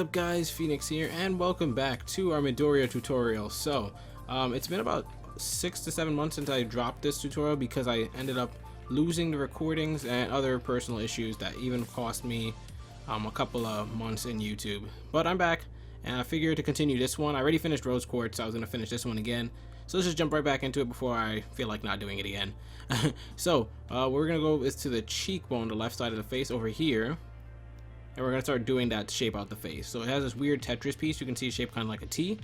up guys, Phoenix here, and welcome back to our Midoriya tutorial. So, it's been about 6 to 7 months since I dropped this tutorial because I ended up losing the recordings and other personal issues that even cost me a couple of months in YouTube. But I'm back, and I figured to continue this one. I already finished Rose Quartz, so I was going to finish this one again. So let's just jump right back into it before I feel like not doing it again. So, we're going to go is to the cheekbone, the left side of the face over here. And we're going to start doing that to shape out the face. So it has this weird Tetris piece. You can see it shaped kind of like a T.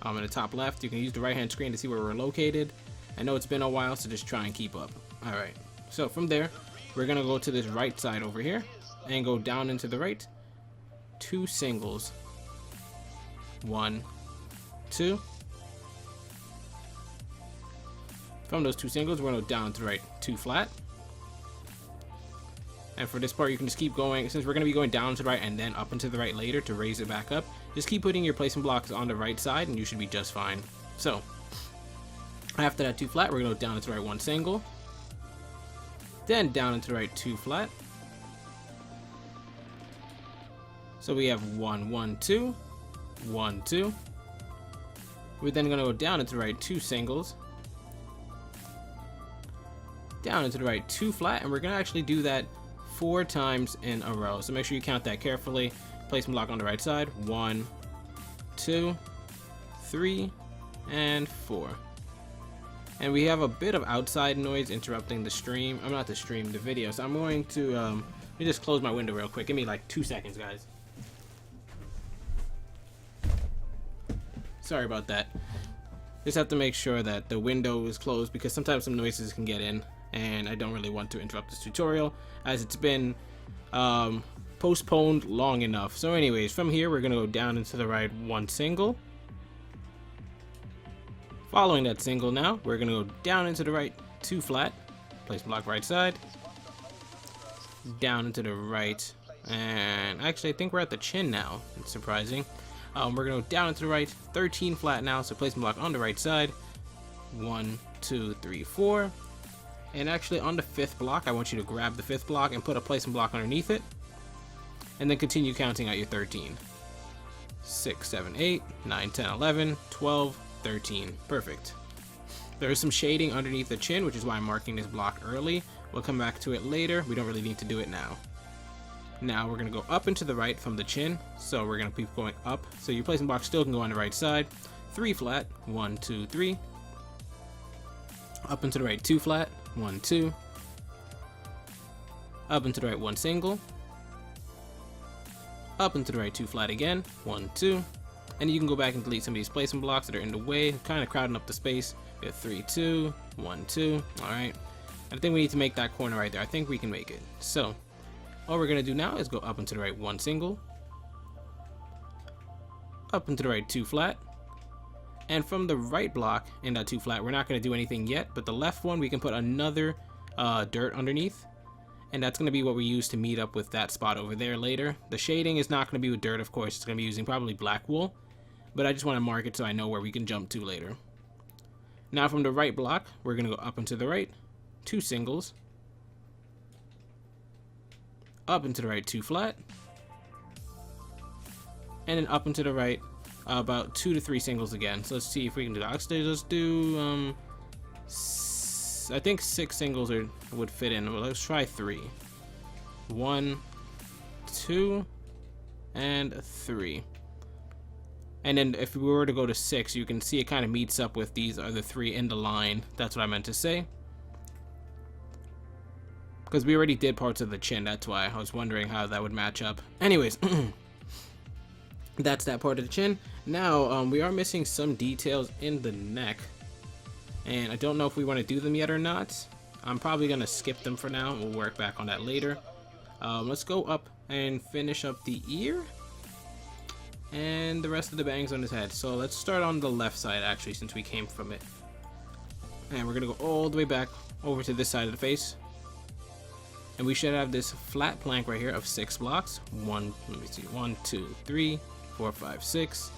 In the top left, you can use the right hand screen to see where we're located. I know it's been a while, so just try and keep up. Alright, so from there, we're going to go to this right side over here and go down into the right. 2 singles. 1, 2. From those 2 singles, we're going to go down to the right 2 flat. And for this part, you can just keep going. Since we're going to be going down to the right and then up and to the right later to raise it back up, just keep putting your placement blocks on the right side and you should be just fine. So, after that 2 flat, we're going to go down to the right 1 single. Then down into the right 2 flat. So we have 1, 1, 2. 1, 2. We're then going to go down into the right 2 singles. Down into the right 2 flat, and we're going to actually do that 4 times in a row. So make sure you count that carefully. Placement block on the right side. 1, 2, 3, and 4. And we have a bit of outside noise interrupting the stream. I'm not the stream, the video. So I'm going to let me just close my window real quick. Give me like 2 seconds, guys. Sorry about that. Just have to make sure that the window is closed because sometimes some noises can get in. And I don't really want to interrupt this tutorial as it's been postponed long enough. So anyways, from here we're gonna go down into the right 1 single. Following that single now, we're gonna go down into the right 2 flat. Place block right side. Down into the right, and actually I think we're at the chin now. It's surprising. We're gonna go down into the right 13 flat now, so placement block on the right side. 1, 2, 3, 4. And actually on the 5th block, I want you to grab the 5th block and put a placement block underneath it. And then continue counting out your 13. 6, 7, 8, 9, 10, 11, 12, 13. Perfect. There is some shading underneath the chin, which is why I'm marking this block early. We'll come back to it later. We don't really need to do it now. Now we're going to go up and to the right from the chin. So we're going to keep going up. So your placement block still can go on the right side. 3 flat. 1, 2, 3. Up and to the right 2 flat. 1, 2. Up and to the right 1 single. Up and to the right 2 flat again. 1, 2. And you can go back and delete some of these placement blocks that are in the way, kind of crowding up the space. We have 3, 2, 1, 2. Alright. I think we need to make that corner right there. I think we can make it. So, all we're going to do now is go up and to the right 1 single. Up and to the right 2 flat. And from the right block in that 2 flat, we're not going to do anything yet, but the left one, we can put another dirt underneath. And that's going to be what we use to meet up with that spot over there later. The shading is not going to be with dirt, of course. It's going to be using probably black wool. But I just want to mark it so I know where we can jump to later. Now from the right block, we're going to go up and to the right. 2 singles. Up and to the right 2 flat. And then up and to the right. About 2 to 3 singles again. So let's see if we can do that. Actually, let's do I think 6 singles would fit in. Well, let's try 3. 1, 2, and 3. And then if we were to go to 6, you can see it kind of meets up with these other 3 in the line. That's what I meant to say. Because we already did parts of the chin. That's why I was wondering how that would match up. Anyways. That's that part of the chin. Now, we are missing some details in the neck. And I don't know if we want to do them yet or not. I'm probably going to skip them for now. We'll work back on that later. Let's go up and finish up the ear. And the rest of the bangs on his head. So let's start on the left side, actually, since we came from it. And we're going to go all the way back over to this side of the face. And we should have this flat plank right here of 6 blocks. Let me see. 1, 2, 3, 4, 5, 6.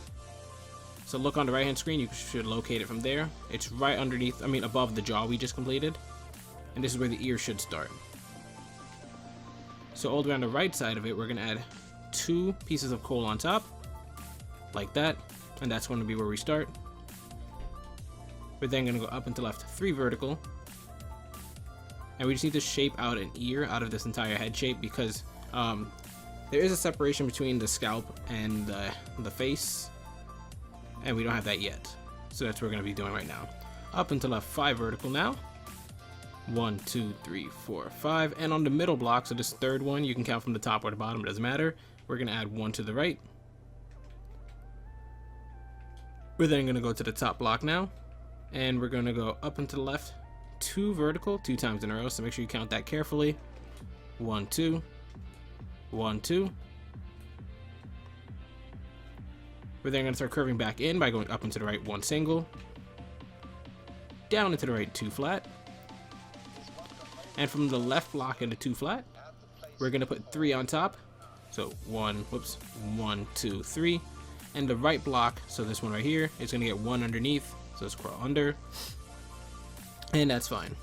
So look on the right hand screen, you should locate it from there. It's right underneath, above the jaw we just completed. And this is where the ear should start. So all the way on the right side of it, we're going to add 2 pieces of coal on top, like that, and that's going to be where we start. We're then going to go up and to left 3 vertical, and we just need to shape out an ear out of this entire head shape, because there is a separation between the scalp and the face, and we don't have that yet. So that's what we're going to be doing right now. Up and to left 5 vertical now. 1, 2, 3, 4, 5. And on the middle block, so this third one, you can count from the top or the bottom, it doesn't matter. We're going to add 1 to the right. We're then going to go to the top block now. And we're going to go up and to the left 2 vertical 2 times in a row. So make sure you count that carefully. 1, 2. 1, 2. We're then going to start curving back in by going up and to the right 1 single. Down and to the right 2 flat. And from the left block into 2 flat, we're going to put 3 on top. So 1, 2, 3. And the right block, so this one right here, is going to get 1 underneath. So scroll under. And that's fine.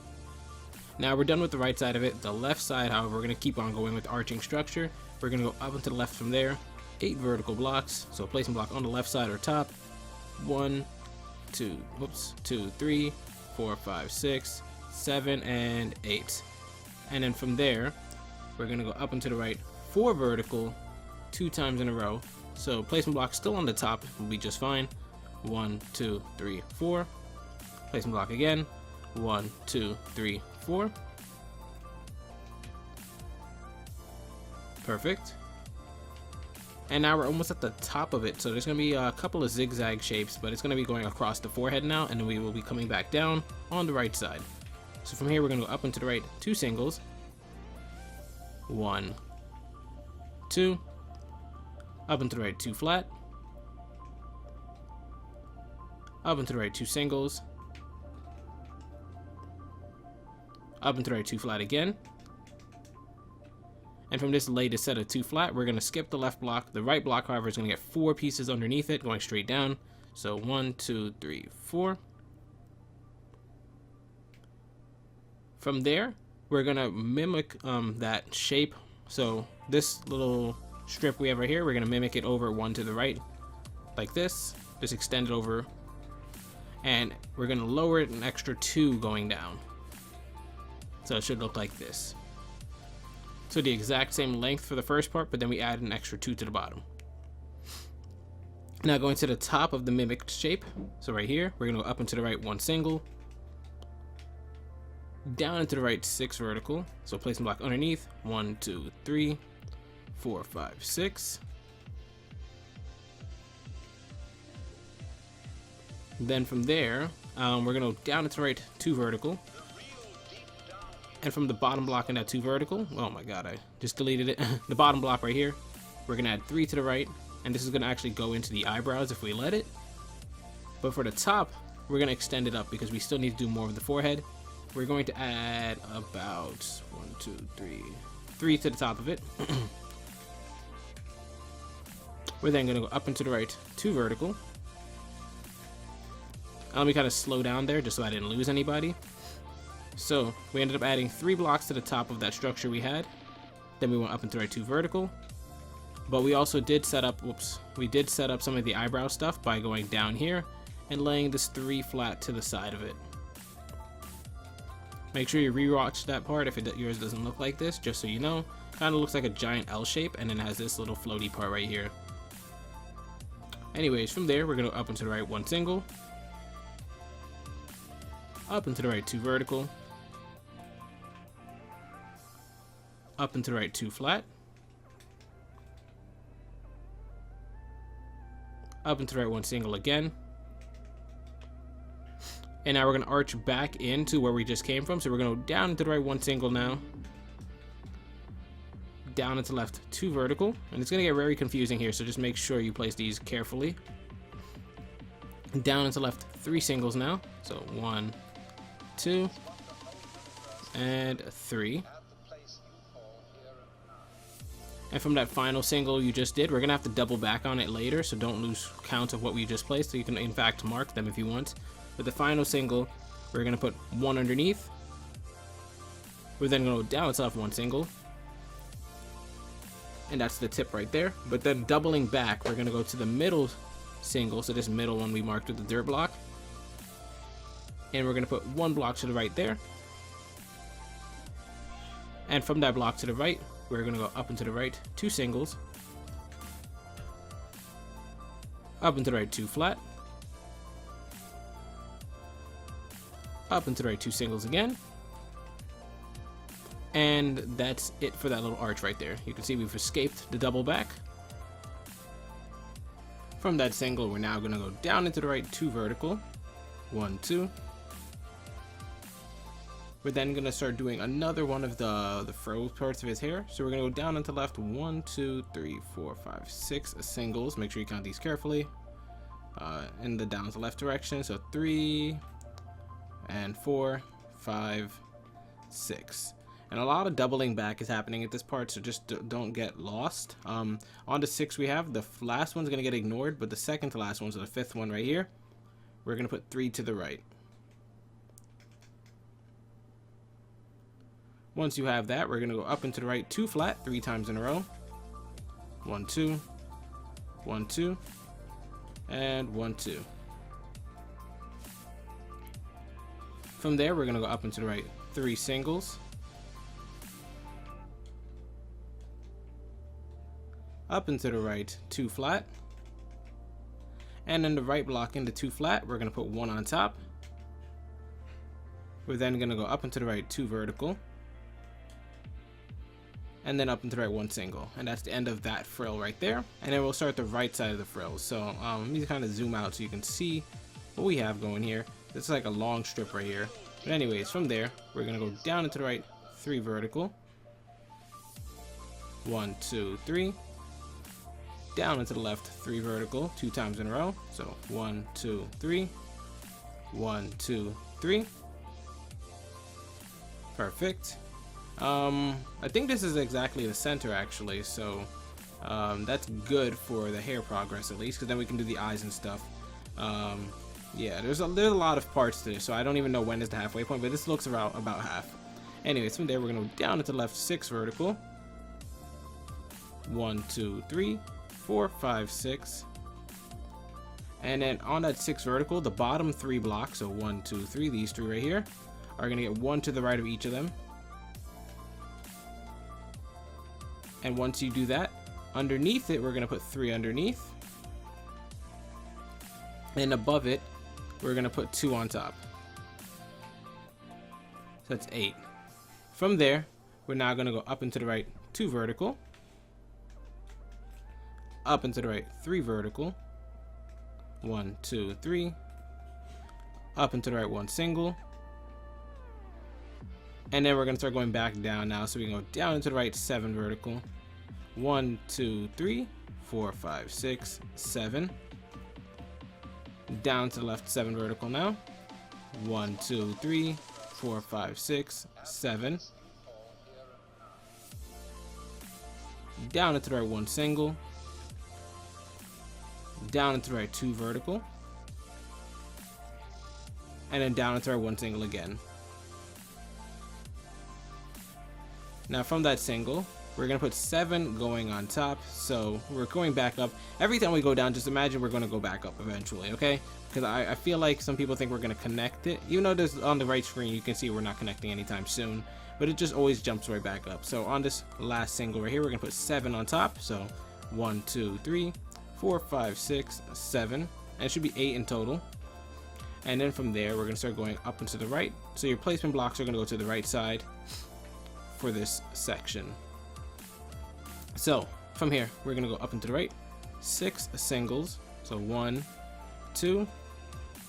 Now we're done with the right side of it. The left side, however, we're going to keep on going with arching structure. We're going to go up and to the left from there. 8 vertical blocks. So placement block on the left side or top. 1, 2, 3, 4, 5, 6, 7, and 8. And then from there, we're going to go up and to the right 4 vertical 2 times in a row. So placement block still on the top will be just fine. 1, 2, 3, 4. Placement block again. 1, 2, 3, 4. Perfect. And now we're almost at the top of it. So there's going to be a couple of zigzag shapes, but it's going to be going across the forehead now, and then we will be coming back down on the right side. So from here, we're going to go up and to the right 2 singles. 1, 2. Up and to the right 2 flat. Up and to the right 2 singles. Up and to the right 2 flat again. And from this latest set of 2 flat, we're going to skip the left block. The right block, however, is going to get 4 pieces underneath it, going straight down. So 1, 2, 3, 4. From there, we're going to mimic that shape. So this little strip we have right here, we're going to mimic it over 1 to the right, like this. Just extend it over. And we're going to lower it an extra 2 going down. So it should look like this. So the exact same length for the first part, but then we add an extra 2 to the bottom. Now going to the top of the mimicked shape. So right here, we're going to go up and to the right 1 single. Down and to the right 6 vertical. So placement block underneath. 1, 2, 3, 4, 5, 6. Then from there, we're going to go down and to the right 2 vertical. And from the bottom block in that 2 vertical, oh my god, I just deleted it. The bottom block right here, we're going to add 3 to the right. And this is going to actually go into the eyebrows if we let it. But for the top, we're going to extend it up because we still need to do more of the forehead. We're going to add about 1, 2, 3 to the top of it. We're then going to go up and to the right 2 vertical. Let me kind of slow down there just so I didn't lose anybody. So we ended up adding 3 blocks to the top of that structure we had. Then we went up and to the right 2 vertical. But we also did set up, we did set up some of the eyebrow stuff by going down here and laying this 3 flat to the side of it. Make sure you rewatch that part if yours doesn't look like this, just so you know. Kind of looks like a giant L shape, and then has this little floaty part right here. Anyways, from there, we're going to up and to the right 1 single. Up and to the right 2 vertical. Up and to the right 2 flat. Up and to the right 1 single again. And now we're going to arch back into where we just came from. So we're going to go down into the right 1 single now. Down into left 2 vertical. And it's going to get very confusing here, so just make sure you place these carefully. Down into left 3 singles now. So 1, 2, and 3. And from that final single you just did, we're going to have to double back on it later, so don't lose count of what we just placed. So you can in fact mark them if you want. With the final single, we're going to put 1 underneath. We're then going to go down itself 1 single. and that's the tip right there. But then doubling back, we're gonna go to the middle single, so this middle one we marked with the dirt block, and we're gonna put one block to the right there, and from that block to the right, we're gonna go up and to the right 2 singles, up and to the right 2 flat, up and to the right 2 singles again, and that's it for that little arch right there. You can see we've escaped the double back. From that single, we're now gonna go down into the right 2 vertical, 1, 2. We're then gonna start doing another one of the fro parts of his hair. So we're gonna go down into left, 1, 2, 3, 4, 5, 6 singles. Make sure you count these carefully. In the down to left direction. So 3 and 4, 5, 6. And a lot of doubling back is happening at this part, so just don't get lost. On the 6 we have, the last one's gonna get ignored, but the second to last one, so the 5th one right here, we're gonna put 3 to the right. Once you have that, we're gonna go up and to the right 2 flat 3 times in a row. 1, 2, 1, 2, and 1, 2. From there, we're gonna go up and to the right 3 singles, up and to the right 2 flat, and then the right block into 2 flat, we're gonna put 1 on top. We're then gonna go up and to the right 2 vertical, and then up and to the right 1 single, and that's the end of that frill right there. And then we'll start the right side of the frill. So let me kind of zoom out so you can see what we have going here. This is like a long strip right here. But anyways, from there, we're gonna go down into the right 3 vertical, 1, 2, 3, down into the left 3 vertical 2 times in a row. So 1, 2, 3, 1, 2, 3. Perfect. I think this is exactly the center actually, so that's good for the hair progress at least, because then we can do the eyes and stuff. Yeah, there's a lot of parts to this, so I don't even know when is the halfway point, but this looks about half. Anyways, from there we're gonna go down into the left 6 vertical, 1, 2, 3, 4, 5, 6, and then on that 6 vertical, the bottom 3 blocks, so 1, 2, 3, these 3 right here, are gonna get 1 to the right of each of them. And once you do that, underneath it, we're gonna put 3 underneath, and above it, we're gonna put 2 on top. So that's 8. From there, we're now gonna go up and to the right 2 vertical, up and to the right 3 vertical, 1, 2, 3, up and to the right 1 single, and then we're gonna start going back down now. So we can go down into the right 7 vertical, 1, 2, 3, 4, 5, 6, 7, down to the left 7 vertical now, 1, 2, 3, 4, 5, 6, 7, down into the right 1 single, down into the right 2 vertical, and then down into our 1 single again. Now from that single, we're gonna put 7 going on top, so we're going back up. Every time we go down, just imagine we're gonna go back up eventually, okay? Because I feel like some people think we're gonna connect it, even though there's on the right screen you can see we're not connecting anytime soon, but it just always jumps right back up. So on this last single right here, we're gonna put 7 on top, so 1, 2, 3, 4, 5, 6, 7, and it should be 8 in total. And then from there, we're gonna start going up and to the right. So your placement blocks are gonna go to the right side for this section. So from here, we're gonna go up and to the right, 6 singles. So 1, 2,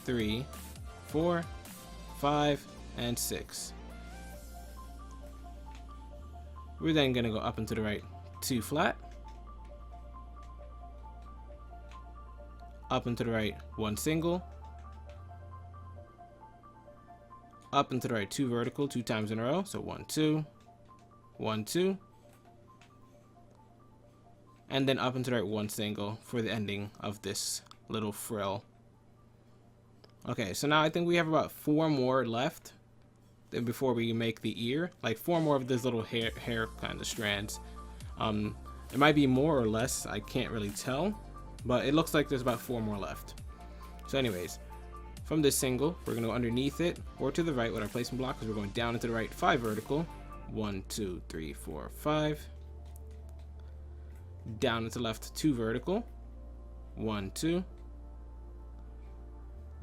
3, 4, 5, and 6. We're then gonna go up and to the right, 2 flat, up and to the right, 1 single, up and to the right, 2 vertical, 2 times in a row. So 1, 2, 1, 2, and then up and to the right, 1 single for the ending of this little frill. Okay, so now I think we have about 4 more left before we make the ear, like 4 more of these little hair kind of strands. It might be more or less, I can't really tell, but it looks like there's about 4 more left. So anyways, from this single, we're going to go underneath it or to the right with our placement block, because we're going down and to the right 5 vertical. 1, 2, 3, 4, 5. Down and to the left 2 vertical. 1, 2.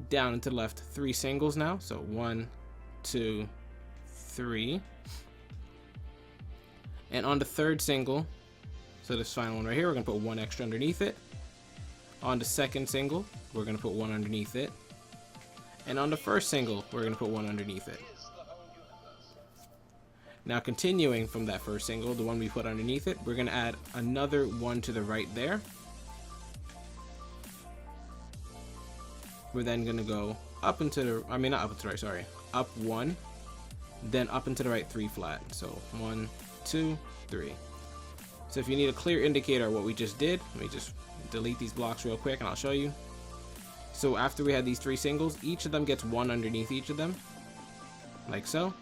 Down and to the left 3 singles now. So 1, 2, 3. And on the third single, so this final one right here, we're going to put 1 extra underneath it. On the second single, we're going to put 1 underneath it. And on the first single, we're going to put 1 underneath it. Now continuing from that first single, the one we put underneath it, we're going to add another 1 to the right there. We're then going to go up into the, not up into the right, sorry. Up 1, then up into the right 3 flat. So 1, 2, 3. So if you need a clear indicator of what we just did, let me just delete these blocks real quick and I'll show you. So after we had these 3 singles, each of them gets 1 underneath each of them, like so.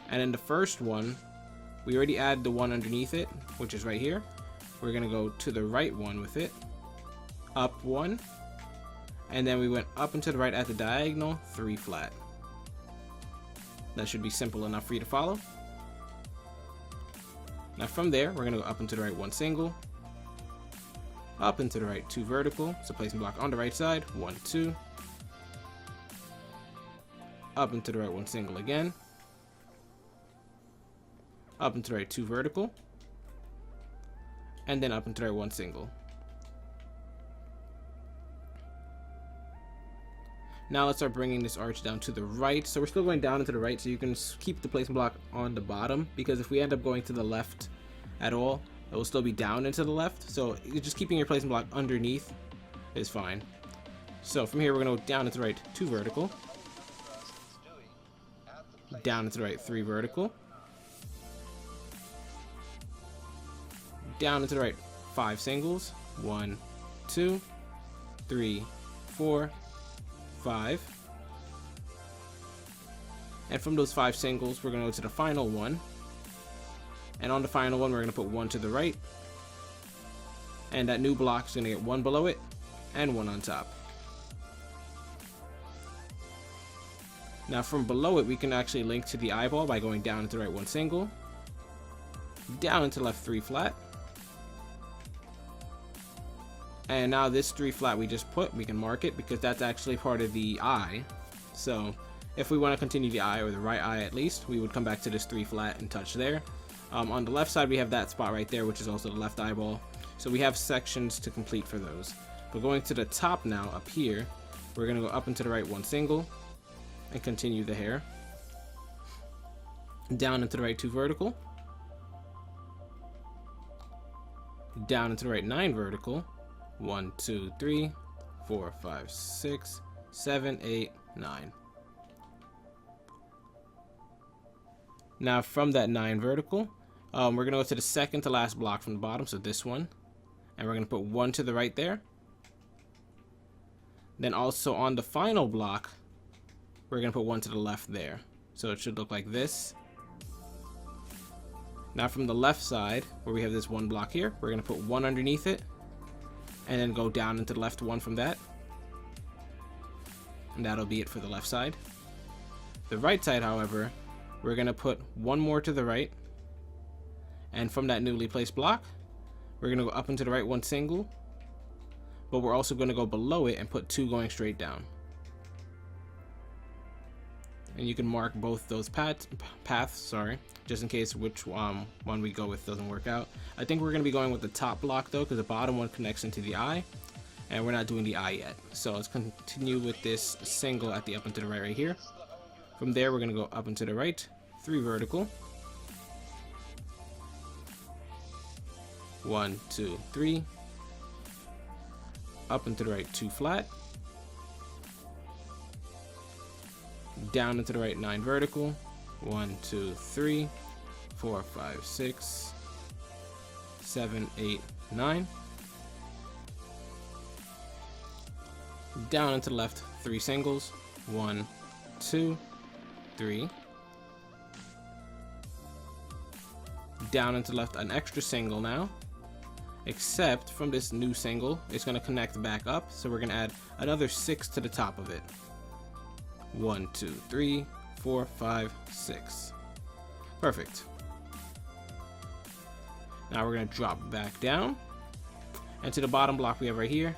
And in the first one, we already added the 1 underneath it, which is right here. We're going to go to the right one with it, up 1, and then we went up and to the right at the diagonal, 3 flat. That should be simple enough for you to follow. Now from there, we're going to go up and to the right 1 single, up and to the right 2 vertical, so placement block on the right side, 1, 2, up and to the right 1 single again, up and to the right 2 vertical, and then up and to the right 1 single. Now let's start bringing this arch down to the right. So we're still going down and to the right, so you can keep the placement block on the bottom, because if we end up going to the left at all, it will still be down and to the left. So just keeping your placement block underneath is fine. So from here, we're going to go down and to the right 2 vertical, down and to the right 3 vertical, down and to the right 5 singles, 1, 2, 3, 4, 5. And from those 5 singles, we're going to go to the final one. And on the final one, we're going to put 1 to the right. And that new block is going to get 1 below it and 1 on top. Now from below it, we can actually link to the eyeball by going down and to the right 1 single, down and to the left 3 flat. And now this 3 flat we just put, we can mark it because that's actually part of the eye. So if we want to continue the eye, or the right eye at least, we would come back to this 3 flat and touch there. On the left side, we have that spot right there, which is also the left eyeball. So we have sections to complete for those. But going to the top now, up here, we're going to go up and to the right 1 single and continue the hair. Down and to the right 2 vertical. Down and to the right 9 vertical. 1, 2, 3, 4, 5, 6, 7, 8, 9. Now from that 9 vertical, we're going to go to the second to last block from the bottom, so this one. And we're going to put 1 to the right there. Then also on the final block, we're going to put 1 to the left there. So it should look like this. Now from the left side, where we have this 1 block here, we're going to put 1 underneath it. And then go down into the left 1 from that. And that'll be it for the left side. The right side, however, we're going to put 1 more to the right. And from that newly placed block, we're going to go up into the right 1 single. But we're also going to go below it and put 2 going straight down. And you can mark both those paths, just in case which one we go with doesn't work out. I think we're going to be going with the top block though, because the bottom one connects into the eye, and we're not doing the eye yet. So let's continue with this single at the up and to the right here. From there, we're going to go up and to the right, 3 vertical. 1, 2, 3. Up and to the right 2 flat. Down into the right 9 vertical. 1, 2, 3, 4, 5, 6, 7, 8, 9. Down into the left 3 singles. 1, 2, 3. Down into the left an extra single now. except from this new single, it's going to connect back up. So we're going to add another 6 to the top of it. 1, 2, 3, 4, 5, 6. Perfect. Now we're going to drop back down. And to the bottom block we have right here,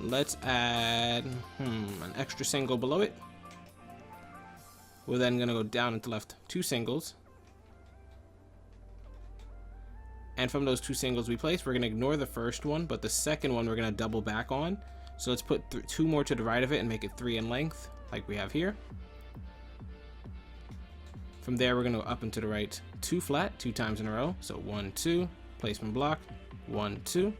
let's add an extra single below it. We're then going to go down and to left 2 singles. And from those 2 singles we placed, we're going to ignore the first one, but the second one we're going to double back on. So let's put 2 more to the right of it and make it 3 in length, like we have here. From there, we're going to go up and to the right 2 flat, 2 times in a row. So 1, 2, placement block, 1, 2.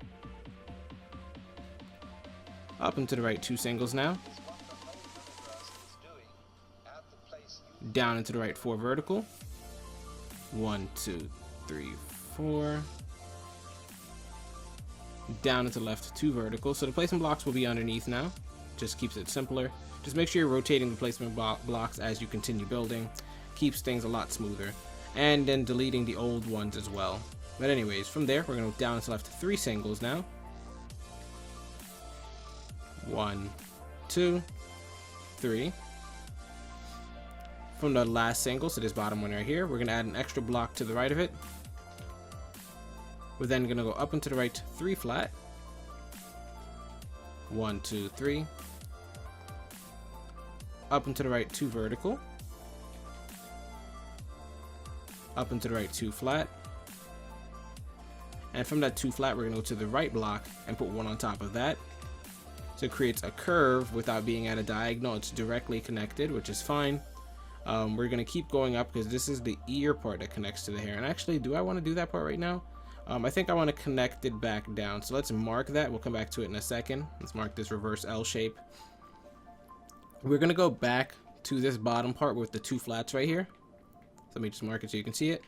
Up and to the right 2 singles now. Down and to the right 4 vertical. 1, 2, 3, 4. Down and to the left 2 vertical. So the placement blocks will be underneath now. Just keeps it simpler. Just make sure you're rotating the placement blocks as you continue building. Keeps things a lot smoother. And then deleting the old ones as well. But anyways, from there we're going to go down and to left 3 singles now. 1, 2, 3. From the last single, so this bottom one right here, we're going to add an extra block to the right of it. We're then going to go up and to the right 3 flat. 1, 2, 3. Up and to the right 2 vertical. Up and to the right 2 flat. And from that 2 flat, we're going to go to the right block and put 1 on top of that. So it creates a curve without being at a diagonal. It's directly connected, which is fine. We're going to keep going up because this is the ear part that connects to the hair. And actually, do I want to do that part right now? I think I want to connect it back down. So let's mark that. We'll come back to it in a second. Let's mark this reverse L shape. We're going to go back to this bottom part with the 2 flats right here. So let me just mark it so you can see it.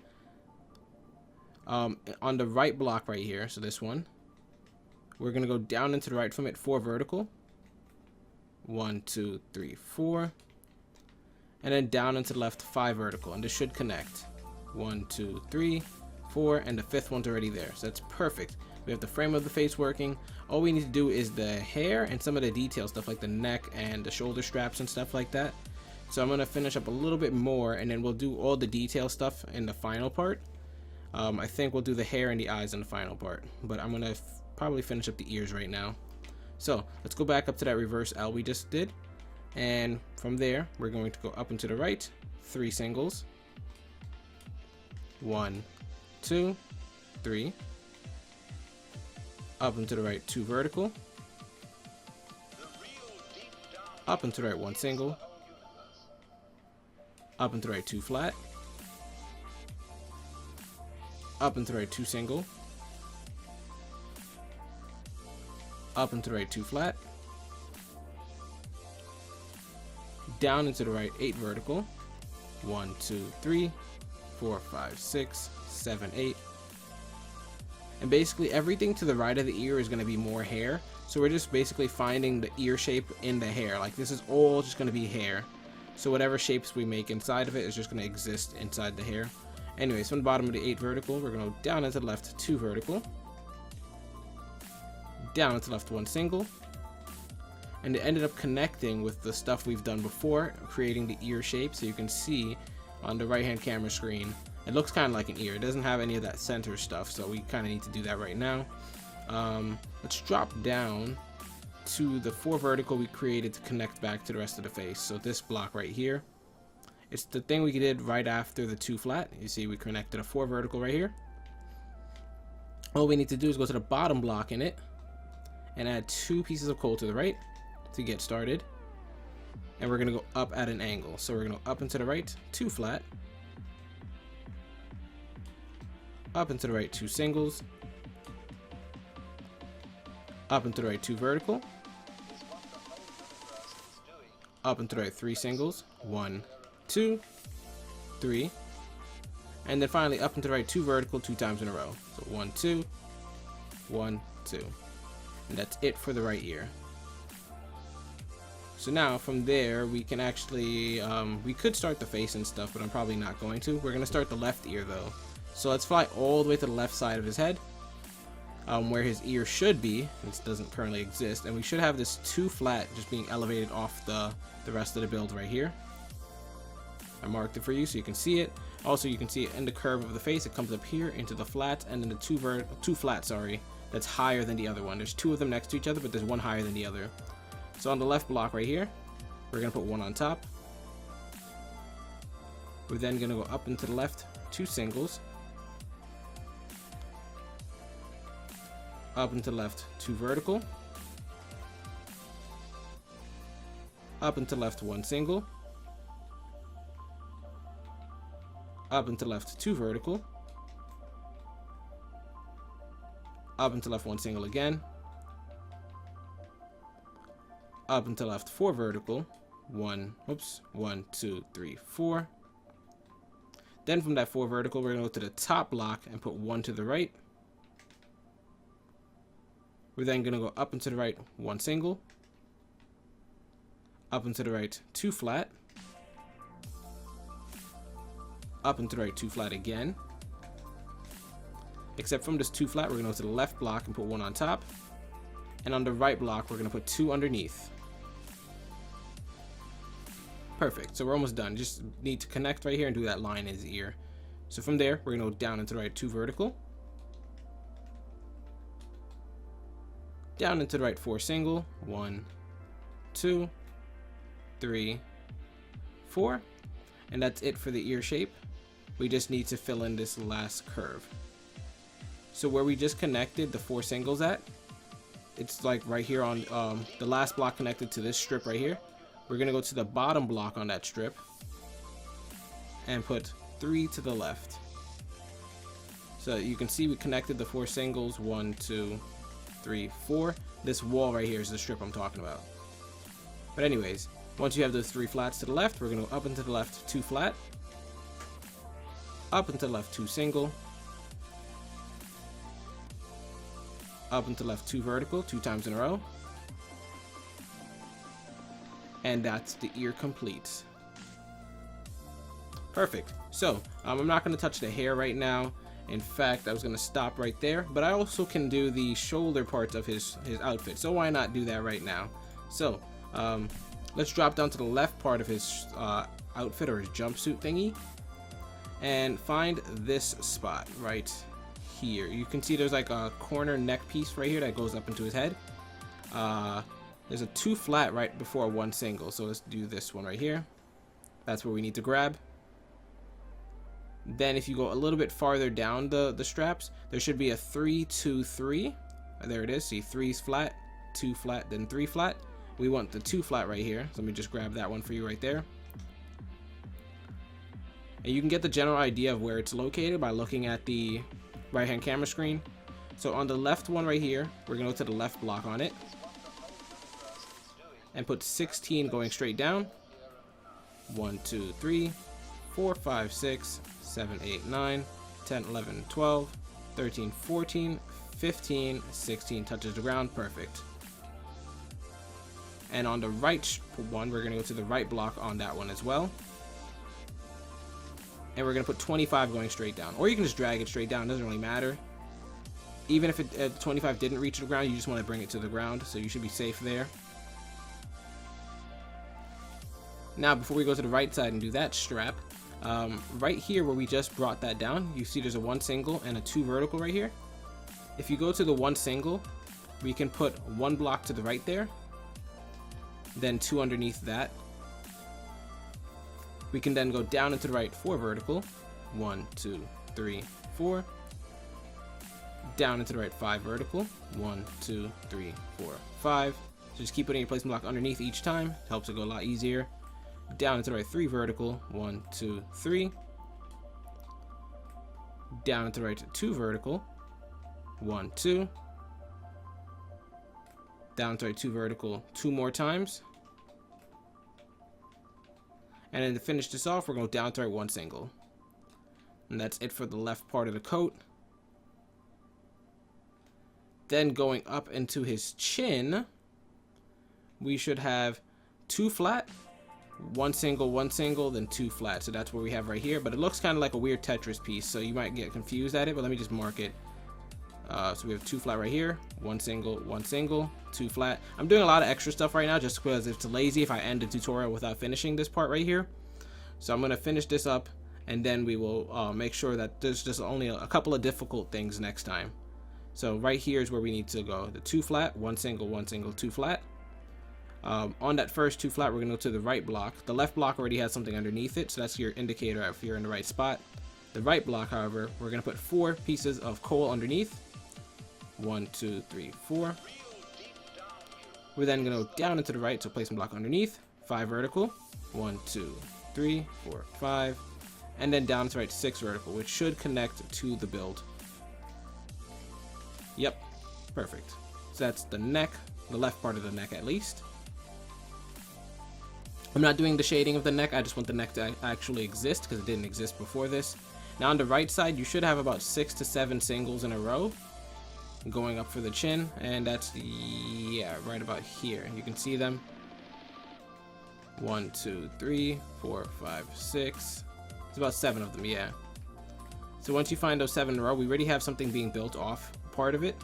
On the right block right here, so this one, we're going to go down into the right from it 4 vertical. 1, 2, 3, 4. And then down into the left 5 vertical, and this should connect. 1, 2, 3, 4, and the 5th one's already there. So that's perfect. We have the frame of the face working. All we need to do is the hair and some of the detail stuff like the neck and the shoulder straps and stuff like that. So I'm going to finish up a little bit more, and then we'll do all the detail stuff in the final part. I think we'll do the hair and the eyes in the final part, but I'm going to probably finish up the ears right now. So let's go back up to that reverse L we just did. And from there, we're going to go up and to the right, 3 singles. 1, 2, 3. Up and to the right, 2 vertical. Up and to the right, 1 single. Up and to the right, 2 flat. Up and to the right, 2 single. Up and to the right, 2 flat. Down into the right, 8 vertical. 1, 2, 3, 4, 5, 6, 7, 8. And basically everything to the right of the ear is going to be more hair. So we're just basically finding the ear shape in the hair. Like this is all just going to be hair. So whatever shapes we make inside of it is just going to exist inside the hair. Anyways, from the bottom of the 8 vertical, we're going to go down into the left 2 vertical. Down into the left 1 single. And it ended up connecting with the stuff we've done before, creating the ear shape. So you can see on the right hand camera screen, it looks kind of like an ear. It doesn't have any of that center stuff, so we kind of need to do that right now. Let's drop down to the 4 vertical we created to connect back to the rest of the face. So this block right here, it's the thing we did right after the 2 flat. You see we connected a 4 vertical right here. All we need to do is go to the bottom block in it and add 2 pieces of coal to the right to get started. And we're going to go up at an angle. So we're going to go up and to the right, 2 flat. Up and to the right, 2 singles. Up and to the right, 2 vertical. Up and to the right, 3 singles. 1, 2, 3. And then finally up and to the right, 2 vertical, 2 times in a row. So 1, 2, 1, 2. And that's it for the right ear. So now from there we can actually, we could start the face and stuff, but I'm probably not going to. We're going to start the left ear though. So let's fly all the way to the left side of his head. where his ear should be. This doesn't currently exist, and we should have this 2 flat just being elevated off the rest of the build right here. I marked it for you so you can see it. Also, you can see it in the curve of the face. It comes up here into the flat, and then the two flat, sorry, that's higher than the other one. There's 2 of them next to each other, but there's one higher than the other. So on the left block right here, we're gonna put one on top. We're then gonna go up and to the left, 2 singles. Up and to the left, 2 vertical. Up and to the left, 1 single. Up and to the left, 2 vertical. Up and to the left, 1 single again. Up and to the left, 4 vertical. 1, 2, 3, 4. Then from that 4 vertical, we're gonna go to the top block and put 1 to the right. We're then gonna go up and to the right, 1 single. Up and to the right, 2 flat. Up and to the right, 2 flat again. Except from this 2 flat, we're gonna go to the left block and put 1 on top. And on the right block, we're gonna put 2 underneath. Perfect, so we're almost done. Just need to connect right here and do that line in his ear. So from there, we're gonna go down and to the right, 2 vertical. Down and to the right, 4 single. 1, 2, 3, 4. And that's it for the ear shape. We just need to fill in this last curve. So where we just connected the 4 singles at, it's like right here on the last block connected to this strip right here. We're gonna go to the bottom block on that strip and put 3 to the left. So you can see we connected the 4 singles, 1, 2, 3, 4. This wall right here is the strip I'm talking about. But anyways, once you have those 3 flats to the left, we're gonna go up and to the left, 2 flat. Up and to the left, 2 single. Up and to the left, 2 vertical, 2 times in a row. And that's the ear complete. Perfect. So I'm not going to touch the hair right now. In fact, I was going to stop right there, but I also can do the shoulder parts of his outfit, so why not do that right now? So let's drop down to the left part of his outfit, or his jumpsuit thingy, and find this spot right here. You can see there's like a corner neck piece right here that goes up into his head. There's a 2 flat right before 1 single, so let's do this one right here. That's where we need to grab. Then if you go a little bit farther down the straps, there should be a 3, 2, 3. There it is. See, 3's flat, 2 flat, then 3 flat. We want the 2 flat right here, so let me just grab that one for you right there. And you can get the general idea of where it's located by looking at the right hand camera screen. So on the left one right here, we're gonna go to the left block on it and put 16 going straight down. 1, 2, 3, 4, 5, 6, 7, 8, 9, 10, 11, 12, 13, 14, 15, 16 touches the ground. Perfect. And on the right one, we're gonna go to the right block on that one as well. And we're gonna put 25 going straight down, or you can just drag it straight down, it doesn't really matter. Even if 25 didn't reach the ground, you just want to bring it to the ground, so you should be safe there. Now before we go to the right side and do that strap, right here where we just brought that down, you see there's a 1 single and a 2 vertical right here. If you go to the 1 single, we can put 1 block to the right there, then 2 underneath that. We can then go down and to the right, 4 vertical, 1, 2, 3, 4. Down and to the right, 5 vertical, 1, 2, 3, 4, 5. So just keep putting your placement block underneath each time. It helps it go a lot easier. Down and to the right, 3 vertical, 1, 2, 3. Down and to the right, 2 vertical, 1, 2. Down to the right, 2 vertical, 2 more times. And then to finish this off, we're going to go down to the right, 1 single. And that's it for the left part of the coat. Then going up into his chin, we should have 2 flat, 1 single, then 2 flat. So that's what we have right here. But it looks kind of like a weird Tetris piece, so you might get confused at it. But let me just mark it. So we have 2 flat right here, 1 single, 2 flat. I'm doing a lot of extra stuff right now just because it's lazy if I end the tutorial without finishing this part right here. So I'm going to finish this up, and then we will make sure that there's just only a couple of difficult things next time. So right here is where we need to go. The 2 flat, 1 single, 2 flat. On that first 2 flat, we're going to go to the right block. The left block already has something underneath it, so that's your indicator if you're in the right spot. The right block, however, we're going to put 4 pieces of coal underneath. 1, 2, 3, 4. We're then going to go down into the right, so place a block underneath. 5 vertical. 1, 2, 3, 4, 5. And then down to the right, 6 vertical, which should connect to the build. Yep, perfect. So that's the neck, the left part of the neck at least. I'm not doing the shading of the neck, I just want the neck to actually exist because it didn't exist before this. Now on the right side, you should have about 6 to 7 singles in a row going up for the chin, and that's, yeah, right about here. You can see them. 1, 2, 3, 4, 5, 6. It's about 7 of them, yeah. So once you find those 7 in a row, we already have something being built off part of it.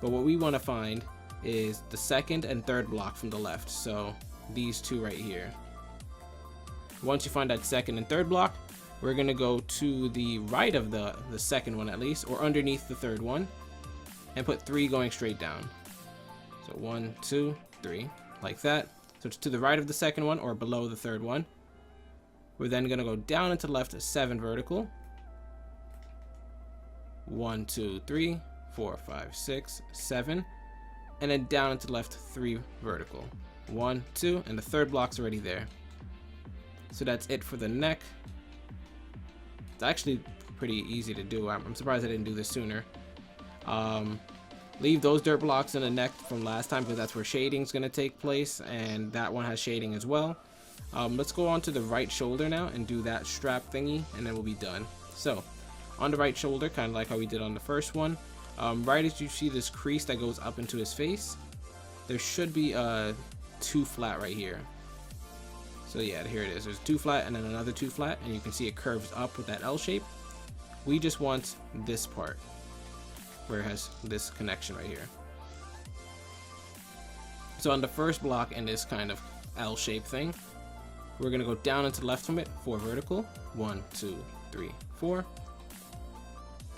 But what we want to find is the second and third block from the left. So these 2 right here. Once you find that second and third block, we're going to go to the right of the second one at least, or underneath the third one, and put 3 going straight down. So 1, 2, 3, like that. So it's to the right of the second one or below the third one. We're then going to go down and to the left 7 vertical. 1, 2, 3, 4, 5, 6, 7. And then down and to the left 3 vertical. 1, 2, and the third block's already there. So that's it for the neck. It's actually pretty easy to do. I'm surprised I didn't do this sooner. Leave those dirt blocks in the neck from last time because that's where shading's going to take place, and that one has shading as well. Let's go on to the right shoulder now and do that strap thingy, and then we'll be done. So on the right shoulder, kind of like how we did on the first one, right as you see this crease that goes up into his face, there should be a 2 flat right here. So yeah, here it is. There's 2 flat and then another 2 flat, and you can see it curves up with that L shape. We just want this part where it has this connection right here. So on the first block in this kind of L shape thing, we're going to go down and to the left from it, 4 vertical, 1, 2, 3, 4.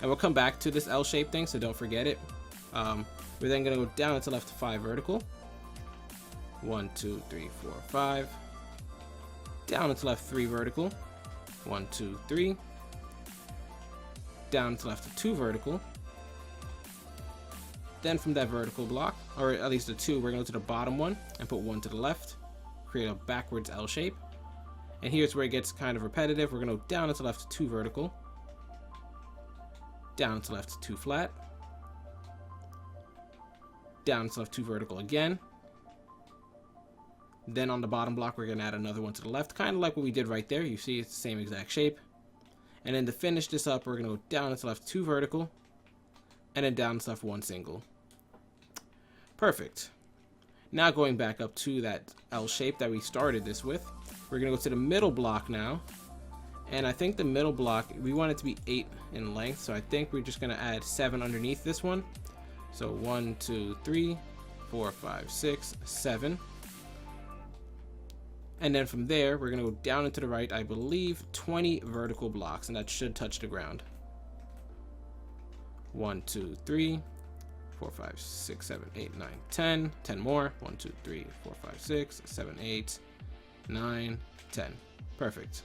And we'll come back to this L shape thing, so don't forget it. We're then going to go down and to the left 5 vertical, 1, 2, 3, 4, 5. Down and to the left 3 vertical, 1, 2, 3. Down and to the left 2 vertical. Then from that vertical block, or at least the 2, we're going to go to the bottom one and put 1 to the left, create a backwards L shape. And here's where it gets kind of repetitive. We're going to go down and to the left 2 vertical, down and to the left 2 flat, down and to the left 2 vertical again. Then on the bottom block, we're going to add another 1 to the left, kind of like what we did right there. You see it's the same exact shape. And then to finish this up, we're going to go down and to the left 2 vertical, and then down and to the left 1 single. Perfect. Now going back up to that L shape that we started this with, we're going to go to the middle block now. And I think the middle block, we want it to be 8 in length, so I think we're just going to add 7 underneath this one. So 1, 2, 3, 4, 5, 6, 7. And then from there, we're going to go down and to the right, I believe 20 vertical blocks, and that should touch the ground. 1, 2, 3, 4, 5, 6, 7, 8, 9, 10. 10 more. 1, 2, 3, 4, 5, 6, 7, 8, 9, 10. Perfect.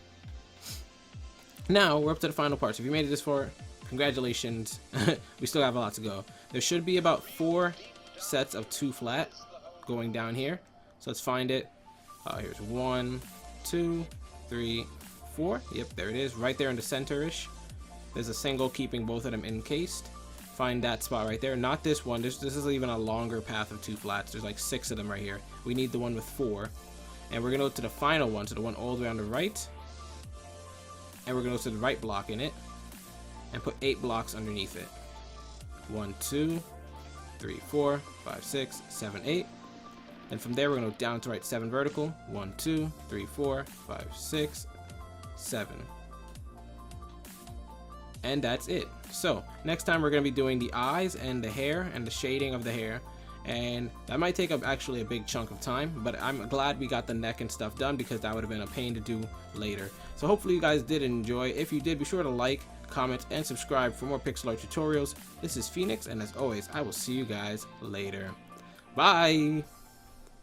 Now we're up to the final part. So if you made it this far, congratulations. We still have a lot to go. There should be about 4 sets of 2 flat going down here. So let's find it. Here's 1, 2, 3, 4. Yep, there it is. Right there in the center-ish. There's a single keeping both of them encased. Find that spot right there. Not this one. This is even a longer path of 2 flats. There's like 6 of them right here. We need the one with 4. And we're going to go to the final one, so the one all the way on the right. And we're going to go to the right block in it. And put 8 blocks underneath it. 1, 2, 3, 4, 5, 6, 7, 8. And from there, we're going to go down to right 7 vertical. 1, 2, 3, 4, 5, 6, 7. And that's it. So next time we're going to be doing the eyes and the hair and the shading of the hair, and that might take up actually a big chunk of time, but I'm glad we got the neck and stuff done because that would have been a pain to do later. So hopefully you guys did enjoy. If you did, be sure to like, comment, and subscribe for more pixel art tutorials. This is Phoenix, and as always, I will see you guys later. Bye!